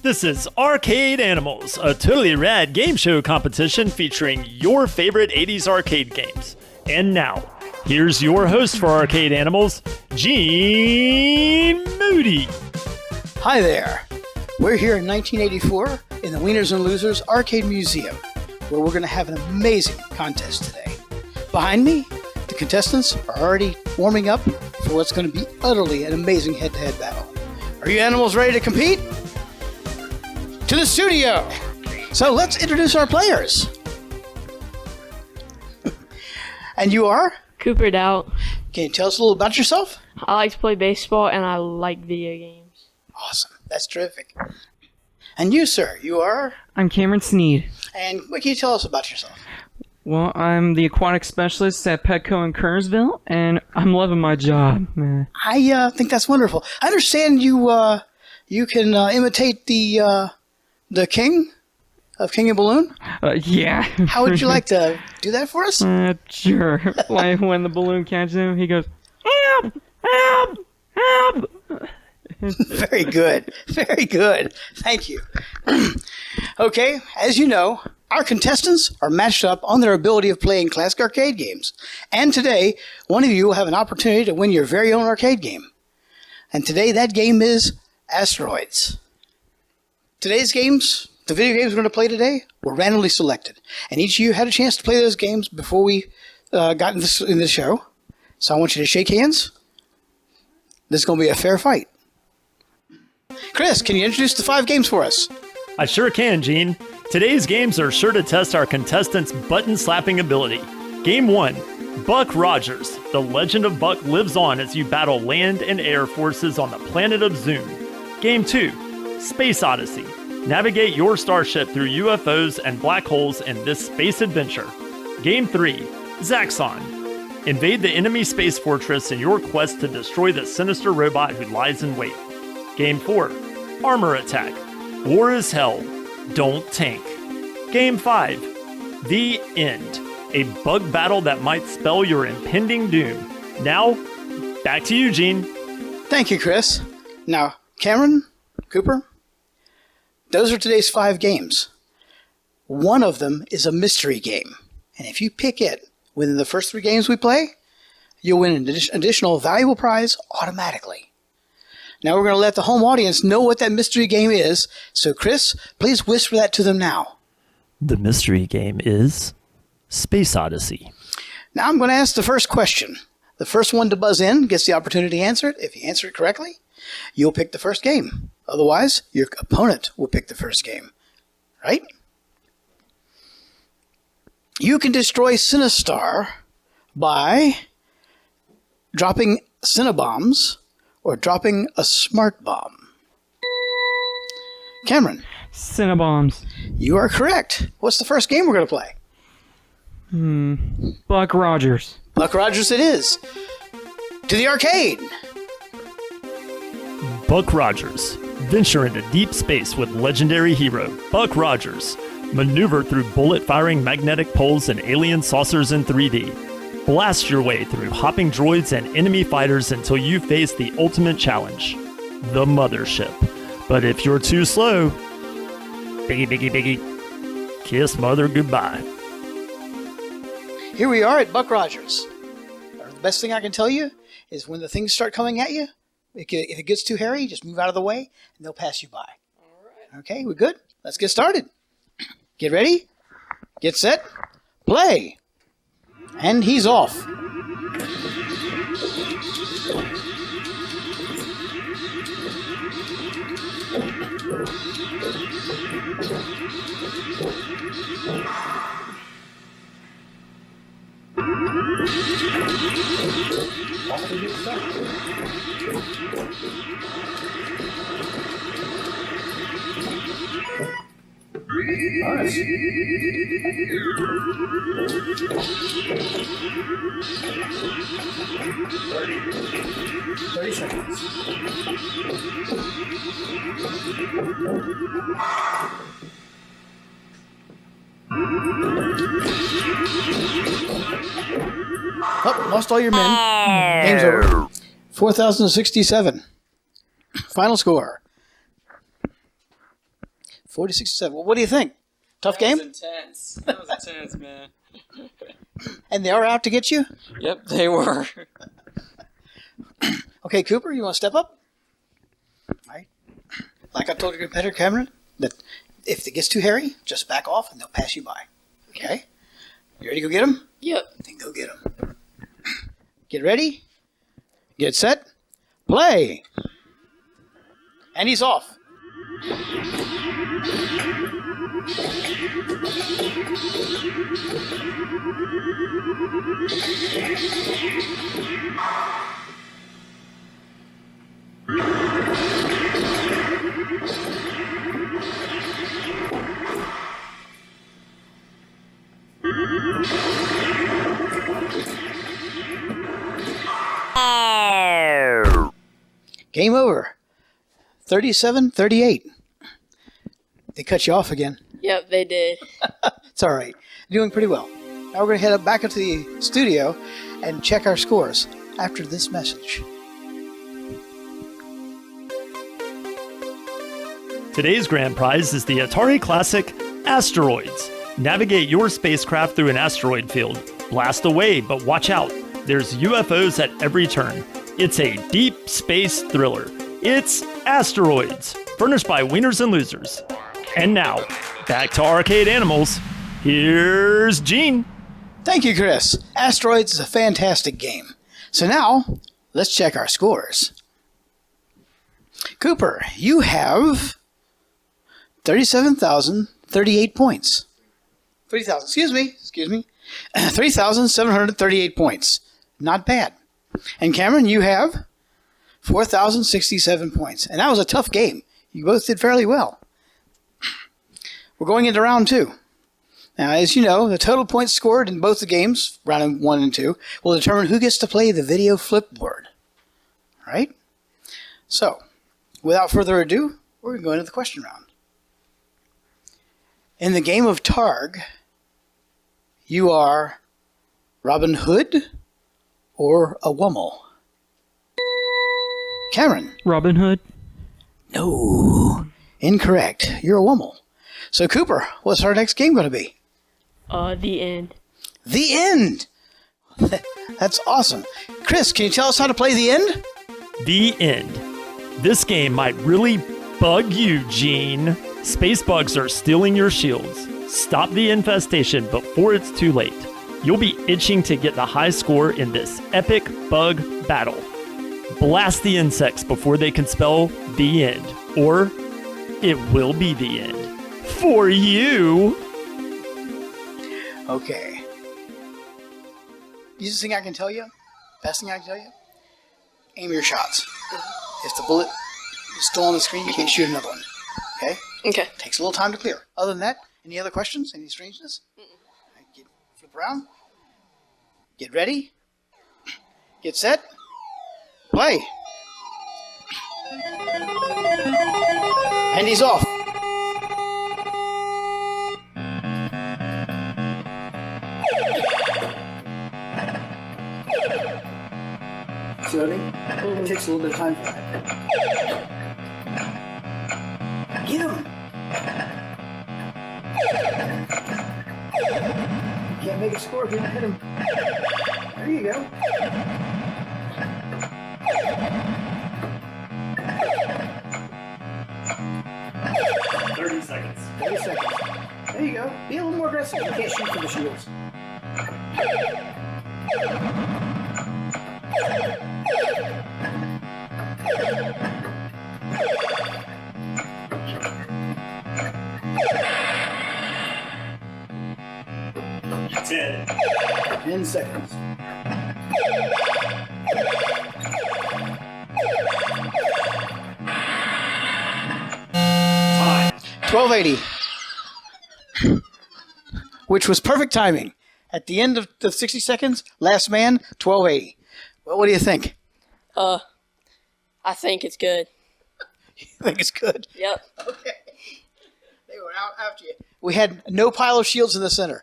This is Arcade Animals, a totally rad game show competition featuring your favorite 80s arcade games. And now, here's your host for Arcade Animals, Gene Moody. Hi there. We're here in 1984 in the Wieners and Losers Arcade Museum, where we're going to have an amazing contest today. Behind me, the contestants are already warming up for what's going to be utterly an amazing head-to-head battle. Are you animals ready to compete? To the studio! So let's introduce our players. And you are? Cooper Daut. Can you tell us a little about yourself? I like to play baseball and I like video games. Awesome. That's terrific. And you, sir, you are? I'm Cameron Sneed. And what can you tell us about yourself? Well, I'm the aquatic specialist at Petco in Kernersville, and I'm loving my job, man. I think that's wonderful. I understand you can imitate the king of King and Balloon? Yeah. How would you like to do that for us? Sure. Like when the balloon catches him, he goes, help, help, help. Very good. Very good. Thank you. Okay, as you know, our contestants are matched up on their ability of playing classic arcade games. And today, one of you will have an opportunity to win your very own arcade game. And today, that game is Asteroids. Today's games, the video games we're going to play today, were randomly selected. And each of you had a chance to play those games before we got in this show. So I want you to shake hands. This is going to be a fair fight. Chris, can you introduce the 5 games for us? I sure can, Gene. Today's games are sure to test our contestants' button-slapping ability. Game 1, Buck Rogers. The legend of Buck lives on as you battle land and air forces on the planet of Zoom. Game 2, Space Odyssey. Navigate your starship through UFOs and black holes in this space adventure. Game 3, Zaxxon. Invade the enemy space fortress in your quest to destroy the sinister robot who lies in wait. Game 4, Armor Attack. War is hell. Don't tank. Game 5, The End. A bug battle that might spell your impending doom. Now, back to you, Gene. Thank you, Chris. Now, Cameron, Cooper, those are today's 5 games. One of them is a mystery game. And if you pick it within the first 3 games we play, you'll win an additional valuable prize automatically. Now we're going to let the home audience know what that mystery game is. So, Chris, please whisper that to them now. The mystery game is Space Odyssey. Now I'm going to ask the first question. The first one to buzz in gets the opportunity to answer it. If you answer it correctly, you'll pick the first game. Otherwise, your opponent will pick the first game. Right? You can destroy Sinistar by dropping Cinnabombs or dropping a smart bomb. Cameron. Cinnabombs. You are correct. What's the first game we're going to play? Buck Rogers. Buck Rogers it is. To the arcade. Buck Rogers. Venture into deep space with legendary hero Buck Rogers. Maneuver through bullet-firing magnetic poles and alien saucers in 3D. Blast your way through hopping droids and enemy fighters until you face the ultimate challenge, the Mothership. But if you're too slow, biggie, kiss mother goodbye. Here we are at Buck Rogers. The best thing I can tell you is when the things start coming at you, if it gets too hairy, just move out of the way and they'll pass you by. All right. Okay, we good? Let's get started. Get ready, get set, play. And he's off. Nice. 30 seconds. Oh, lost all your men. Game's over. 4,067. Final score. 40, 67. Well, what do you think? Tough game? Intense. That was intense, man. And they are out to get you? Yep, they were. Okay, Cooper, you want to step up? All right. Like I told your competitor, Cameron, that if it gets too hairy, just back off and they'll pass you by. Okay? You ready to go get them? Yep. Then go get them. Get ready. Get set. Play. And he's off. Game over. 37-38. They cut you off again. Yep, they did. It's all right. You're doing pretty well. Now we're going to head back up to the studio and check our scores after this message. Today's grand prize is the Atari classic Asteroids. Navigate your spacecraft through an asteroid field. Blast away, but watch out. There's UFOs at every turn. It's a deep space thriller. It's Asteroids, furnished by Wieners and Losers. And now, back to Arcade Animals. Here's Gene. Thank you, Chris. Asteroids is a fantastic game. So now, let's check our scores. Cooper, you have 37,038 points. 3,000, excuse me. 3,738 points. Not bad. And Cameron, you have 4,067 points. And that was a tough game. You both did fairly well. We're going into round 2. Now, as you know, the total points scored in both the games, round 1 and 2, will determine who gets to play the video flipboard. All right? So, without further ado, we're going to go into the question round. In the game of Targ, you are Robin Hood or a Wummel? Cameron? Robin Hood. No. Incorrect. You're a Wummel. So, Cooper, what's our next game going to be? The end. The End! That's awesome. Chris, can you tell us how to play The End? The End. This game might really bug you, Gene. Space bugs are stealing your shields. Stop the infestation before it's too late. You'll be itching to get the high score in this epic bug battle. Blast the insects before they can spell the end, or it will be the end. For you! Okay. Easiest thing I can tell you, best thing I can tell you, aim your shots. If the bullet is still on the screen, you can't shoot another one. Okay? Okay. Takes a little time to clear. Other than that, any other questions? Any strangeness? Flip around. Get ready. Get set. Play. And he's off. See what I mean? It takes a little bit of time for that. Get him! You can't make a score if you don't hit him. There you go. $30 seconds. 30 seconds. There you go. Be a little more aggressive. You can't shoot for the shields. Ten. 10 seconds. Time. 1280. Which was perfect timing. At the end of the 60 seconds, last man, 1280. Well, what do you think? I think it's good. You think it's good? Yep. Okay. They were out after you. We had no pile of shields in the center.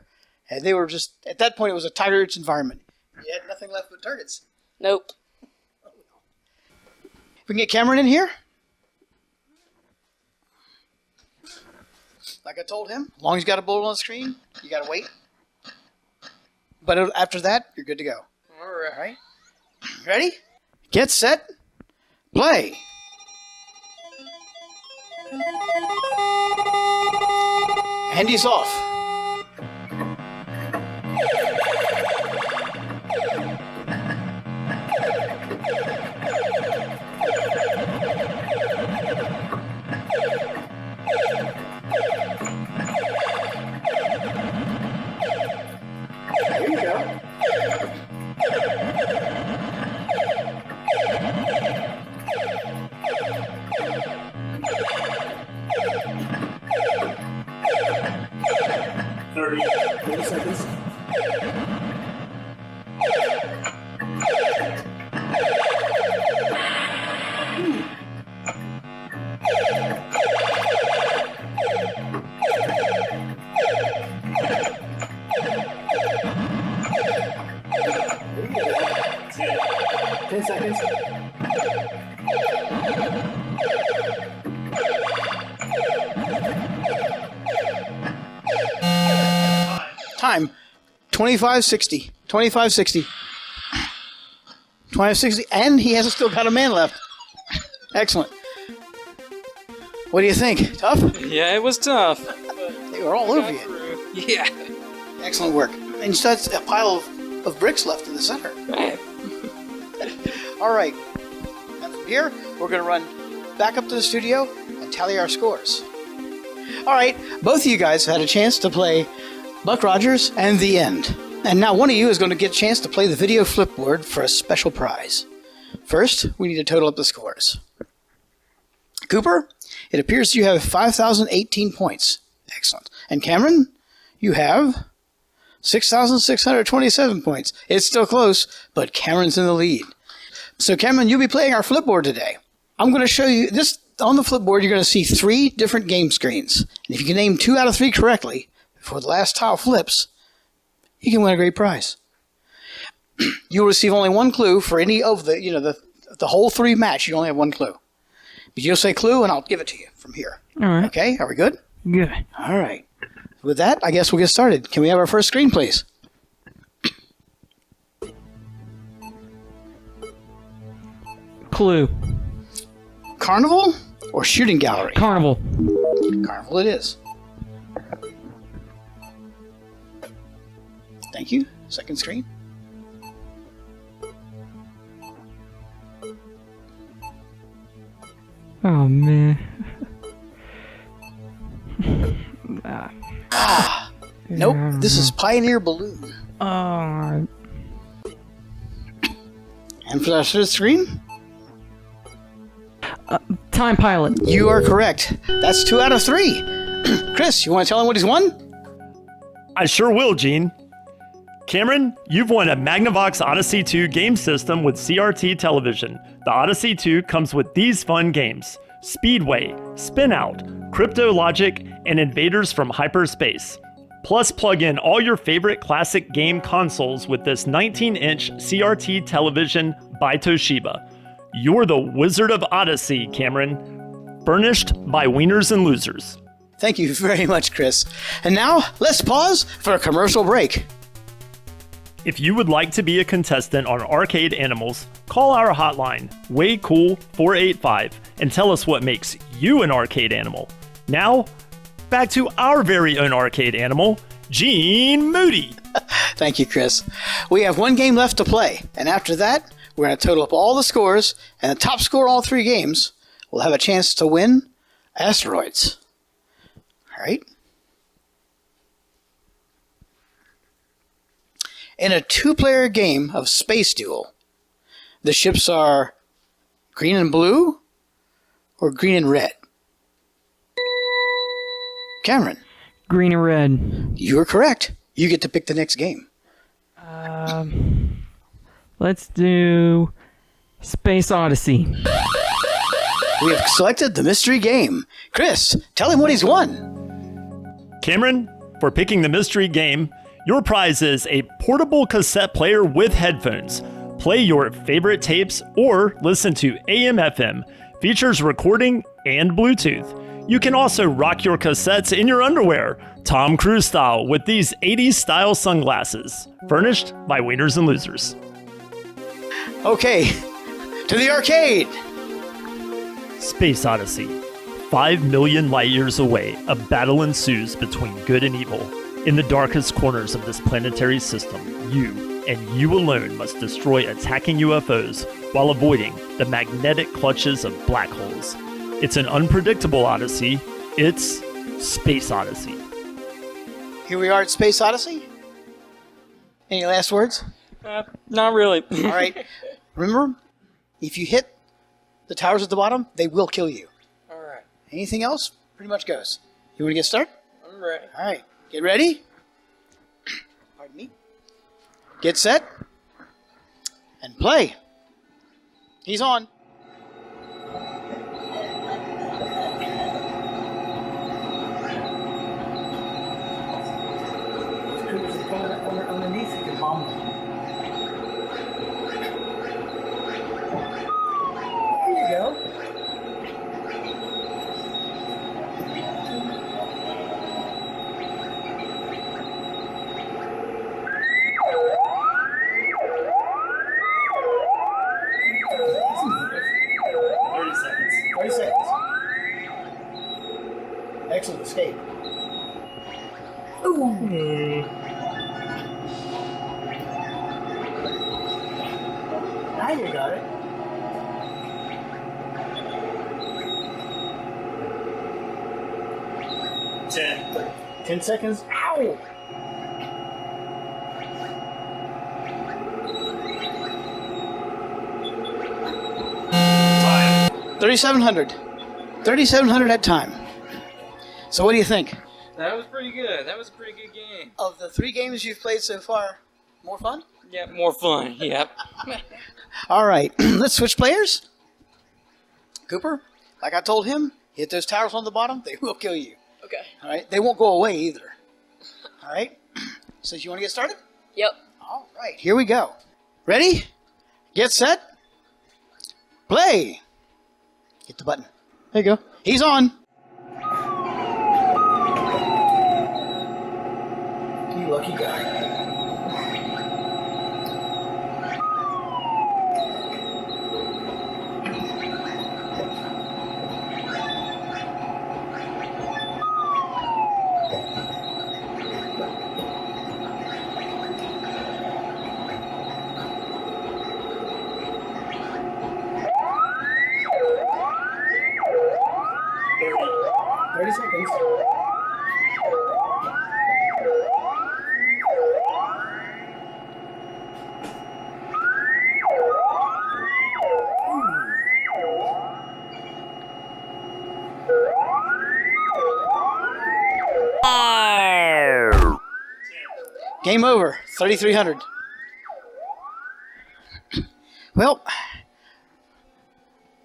And they were just, at that point, it was a Tiger-rich environment. You had nothing left but targets. Nope. We can get Cameron in here. like I told him, as long as you got a bullet on the screen, you got to wait. But after that, you're good to go. All right. Ready? Get set. Play. And he's off. There you go. Thirty seconds. Ten seconds. Time. 25:60. 25:60. 25:60. And he hasn't still got a man left. Excellent. What do you think? Tough? Yeah, it was tough. They were all over you. Yeah. Excellent work. And you still have a pile of bricks left in the center. All right. And from here, we're going to run back up to the studio and tally our scores. All right. Both of you guys had a chance to play Buck Rogers and The End. And now one of you is going to get a chance to play the video flipboard for a special prize. First, we need to total up the scores. Cooper, it appears you have 5,018 points. Excellent. And Cameron, you have 6,627 points. It's still close, but Cameron's in the lead. So Cameron, you'll be playing our flipboard today. I'm going to show you this. On the flipboard, you're going to see 3 different game screens. And if you can name 2 out of 3 correctly before the last tile flips, you can win a great prize. You'll receive only 1 clue for any of the whole 3 match. You only have 1 clue. But you'll say clue, and I'll give it to you from here. All right. Okay, are we good? Good. All right. With that, I guess we'll get started. Can we have our first screen, please? Clue. Carnival or shooting gallery? Carnival. Carnival it is. Thank you. Second screen. Oh, man. Nope. This is Pioneer Balloon. Oh, And for our third screen, Time Pilot. you are correct. That's 2 out of 3. Chris, you want to tell him what he's won? I sure will, Gene. Cameron, you've won a Magnavox Odyssey 2 game system with CRT television. The Odyssey 2 comes with these fun games: Speedway, Spin Out, Crypto Logic, and Invaders from Hyperspace. Plus, plug in all your favorite classic game consoles with this 19-inch CRT television by Toshiba. You're the Wizard of Odyssey, Cameron. Furnished by Wieners and Losers. Thank you very much, Chris. And now, let's pause for a commercial break. If you would like to be a contestant on Arcade Animals, call our hotline, WayCool485, and tell us what makes you an arcade animal. Now, back to our very own arcade animal, Gene Moody. Thank you, Chris. We have 1 game left to play, and after that, we're going to total up all the scores, and the top score all 3 games will have a chance to win Asteroids. All right? In a 2-player game of Space Duel, the ships are green and blue or green and red? Cameron, Green and red. you are correct. You get to pick the next game. Let's do Space Odyssey. We have selected the mystery game. Chris, tell him what he's won. Cameron, for picking the mystery game, your prize is a portable cassette player with headphones. Play your favorite tapes or listen to AM/FM. Features recording and Bluetooth. You can also rock your cassettes in your underwear, Tom Cruise style, with these 80s style sunglasses, furnished by Wieners and Losers. Okay, to the arcade. Space Odyssey. 5 million light years away, a battle ensues between good and evil. In the darkest corners of this planetary system, you, and you alone, must destroy attacking UFOs while avoiding the magnetic clutches of black holes. It's an unpredictable Odyssey. It's Space Odyssey. Here we are at Space Odyssey. Any last words? Not really. All right. Remember, if you hit the towers at the bottom, they will kill you. All right. Anything else? Pretty much goes. You want to get started? I'm ready. All right. Get ready. Pardon me. Get set. And play. He's on. Underneath, you can bomb them. There you go. Excellent escape. Ooh. Now you got it. Ten. 10 seconds. Ow! Time. 3,700. 3,700 at time. So what do you think? That was pretty good. That was a pretty good game. Of the 3 games you've played so far, more fun? Yeah, more fun. Yep. All right, let's switch players. Cooper, like I told him, hit those towers on the bottom, they will kill you. Okay. All right, they won't go away either. All right, so you want to get started? Yep. All right, here we go. Ready? Get set. Play. Hit the button. There you go. He's on. You lucky guy. Thirty seconds. Game over. 3,300. Well,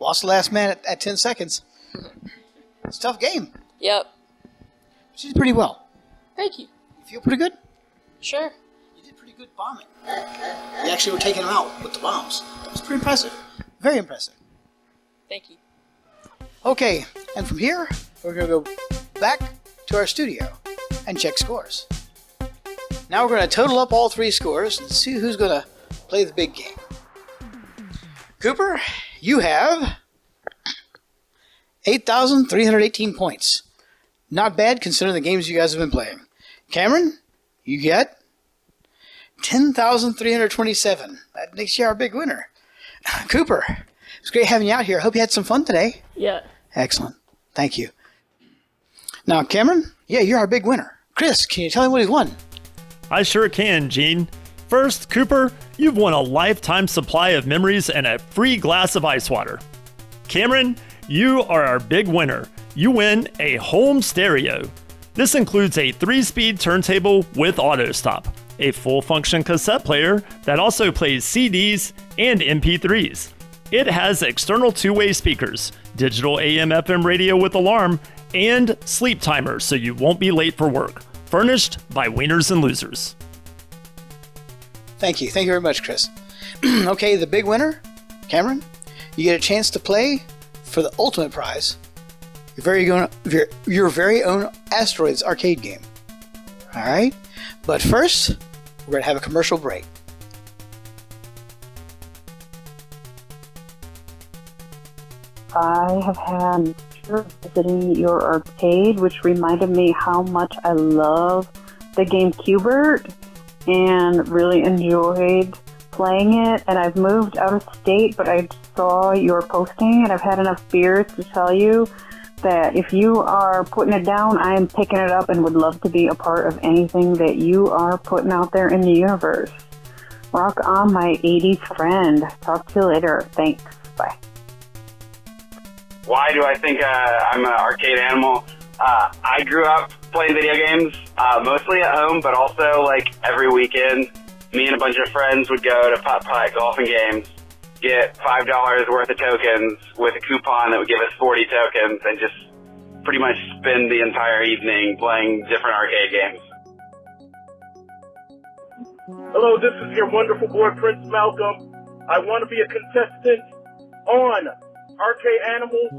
lost the last man at 10 seconds. It's a tough game. Yep. But you did pretty well. Thank you. You feel pretty good? Sure. You did pretty good bombing. You actually were taking them out with the bombs. That was pretty impressive. Very impressive. Thank you. Okay, and from here, we're going to go back to our studio and check scores. Now we're going to total up all 3 scores and see who's going to play the big game. Cooper, you have 8,318 points. Not bad considering the games you guys have been playing. Cameron, you get 10,327. That makes you our big winner. Cooper, it's great having you out here. I hope you had some fun today. Yeah. Excellent. Thank you. Now, Cameron, yeah, you're our big winner. Chris, can you tell me what he's won? I sure can, Gene. First, Cooper, you've won a lifetime supply of memories and a free glass of ice water. Cameron, you are our big winner. You win a home stereo. This includes a 3-speed turntable with auto stop, a full-function cassette player that also plays CDs and MP3s. It has external 2-way speakers, digital AM/FM radio with alarm, and sleep timer so you won't be late for work. Furnished by Wieners and Losers. Thank you. Thank you very much, Chris. Okay, the big winner, Cameron, you get a chance to play for the ultimate prize, your very own Asteroids arcade game. All right? But first, we're going to have a commercial break. I have had visiting your arcade, which reminded me how much I love the game Q*bert and really enjoyed playing it. And I've moved out of state, but I saw your posting and I've had enough beers to tell you that if you are putting it down, I am picking it up and would love to be a part of anything that you are putting out there in the universe. Rock on, my 80s friend. Talk to you later. Thanks. Bye. Why do I think I'm an arcade animal? I grew up playing video games, mostly at home, but also like every weekend, me and a bunch of friends would go to putt-putt golfing games, get $5 worth of tokens with a coupon that would give us 40 tokens, and just pretty much spend the entire evening playing different arcade games. Hello, this is your wonderful boy, Prince Malcolm. I want to be a contestant on Arcade Animals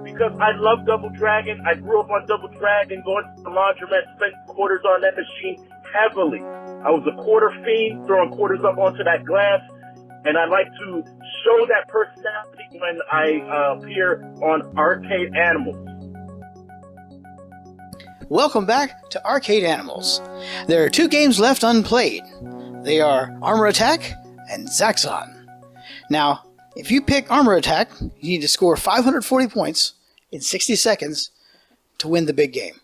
because I love Double Dragon. I grew up on Double Dragon, going to the laundromat, spent quarters on that machine heavily. I was a quarter fiend, throwing quarters up onto that glass, and I like to show that personality when I appear on Arcade Animals. Welcome back to Arcade Animals. There are 2 games left unplayed. They are Armor Attack and Zaxxon. Now, if you pick Armor Attack, you need to score 540 points in 60 seconds to win the big game.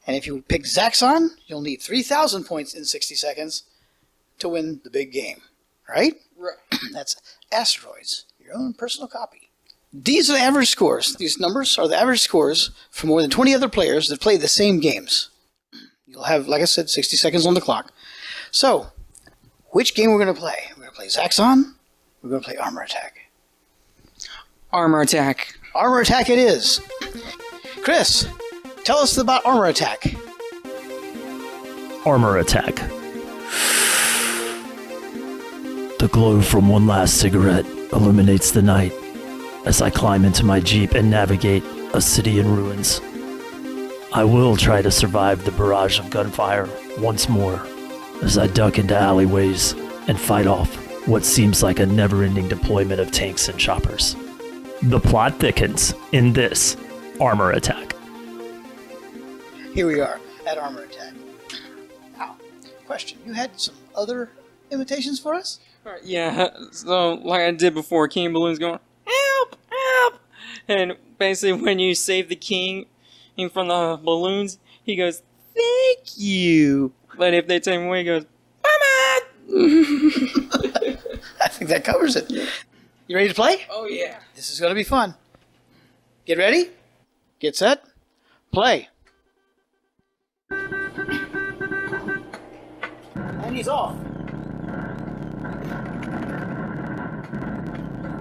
And if you pick Zaxxon, you'll need 3,000 points in 60 seconds to win the big game. Right? Right. That's Asteroids, your own personal copy. These are the average scores. These numbers are the average scores for more than 20 other players that play the same games. You'll have, like I said, 60 seconds on the clock. So, which game we're going to play? We're going to play Zaxxon. We're going to play Armor Attack. Armor Attack. Armor Attack it is. Chris, tell us about Armor Attack. Armor Attack. The glow from one last cigarette illuminates the night as I climb into my Jeep and navigate a city in ruins. I will try to survive the barrage of gunfire once more as I duck into alleyways and fight off what seems like a never-ending deployment of tanks and choppers. The plot thickens in this Armor Attack. Here we are at Armor Attack. Now, question, you had some other invitations for us? Alright, yeah, so like I did before, King Balloon's going, help, help! And basically when you save the king from the balloons, he goes, thank you! But if they take him away, he goes, I think that covers it. You ready to play? oh yeah. This is going to be fun. Get ready? Get set? Play. And he's off.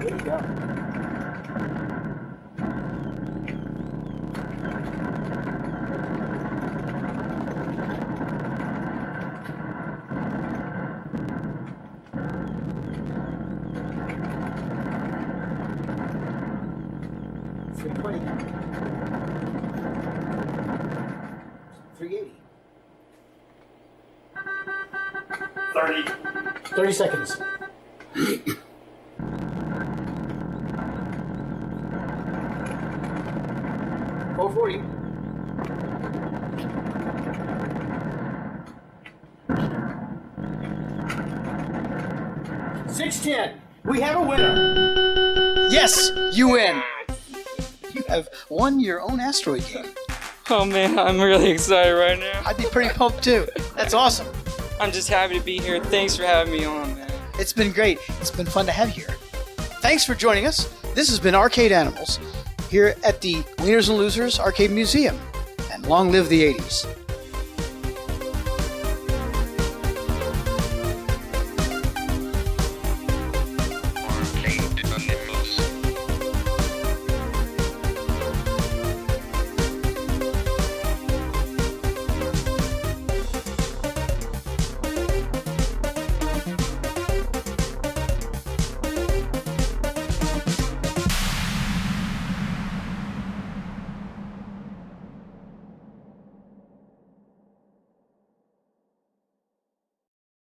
There you go. $320. $380. 30 seconds. $440. $610. We have a winner. Yes, you win. You have won your own asteroid game. Oh man, I'm really excited right now. I'd be pretty pumped too. That's awesome. I'm just happy to be here. Thanks for having me on, man. It's been great. It's been fun to have you here. Thanks for joining us. This has been Arcade Animals here at the Wieners and Losers Arcade Museum. And long live the 80s.